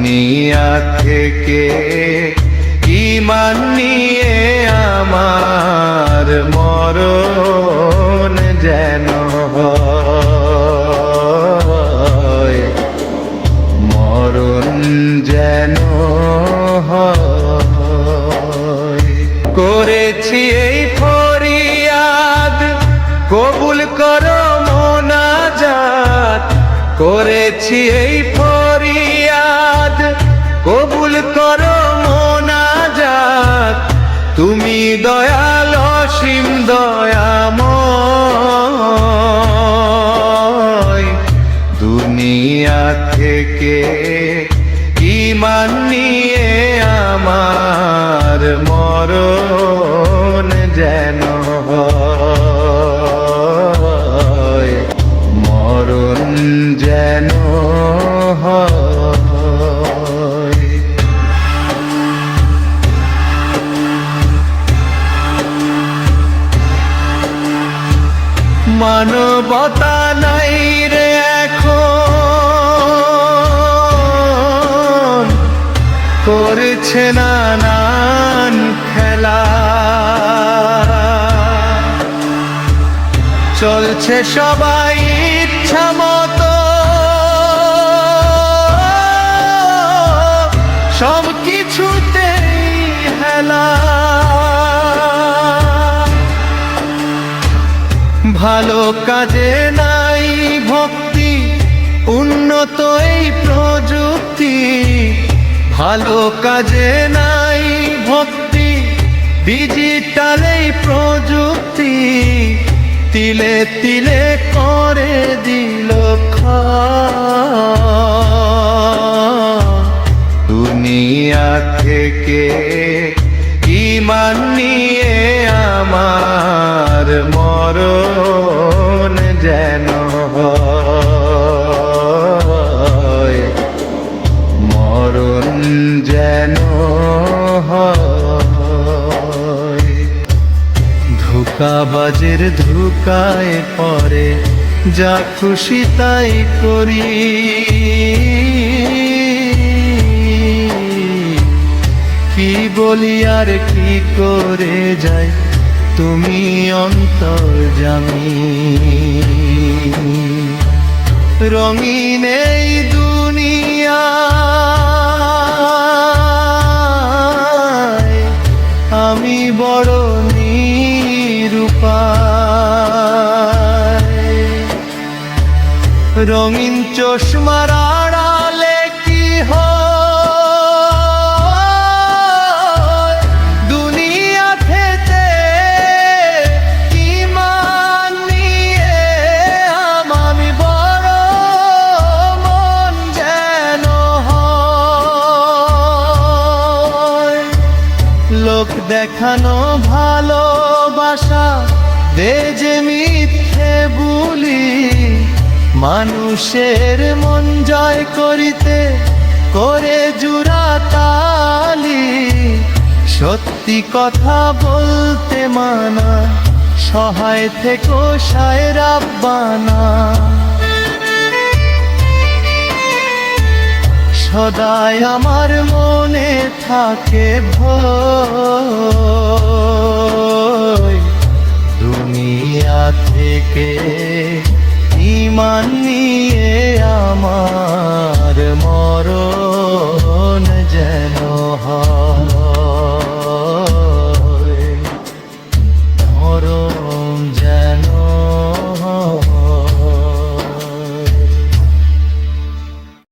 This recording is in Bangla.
দুনিয়া থেকে ঈমান নিয়ে আমার মরণ যেন হয়, মরণ যেন হয়। করেছি এই ফরিয়াদ, কবুল করো মোনাজাত। করেছি এই ফরিয়াদ, কবুল করো মোনাজাত। তুমি দয়াল অসীম দয়াময়। দুনিয়া থেকে ঈমান নিয়ে আমার মরণ যেন হয়, মরণ যেন হয়। মানবতা নাই রে এখন, করছে নানান খেলা। চলছে সবাই ইচ্ছা মতো, সব কিছুতেই হেলা। ভালো কাজে নাই ভক্তি, উন্নত এই প্রযুক্তি। ভালো কাজে নাই ভক্তি, ডিজিটাল এই প্রযুক্তি। তিলে তিলে করে দিল ক্ষয়। দুনিয়া থেকে ঈমান নিয়ে আমার মরণ যেন হয়, মরণ যেন হয়। ধোঁকাবাজের ধোঁকায় পড়ে যা খুশি তাই করি। কি বলি আর কি করে যাই, তুমি অন্তর্যামী। রঙিন এই দুনিয়ায় আমি বড় নিরুপায়। রঙিন চশমার আড়ালে কি হয়, দুনিয়া থেকে ঈমান নিয়ে আমি বড় মন যেন হয়। লোক দেখানো ভালোবাসা দে যে মিথ্যে বুলি। মানুষের মন জয় করিতে করে জুড়া তালি। সত্যি কথা বলতে মানা, সহায় থেকো শায়ের রাব্বানা। সদাই আমার মনে থাকে ভয়। দুনিয়া থেকে ঈমান নিয়ে আমার মরণ যেন হয়, মরণ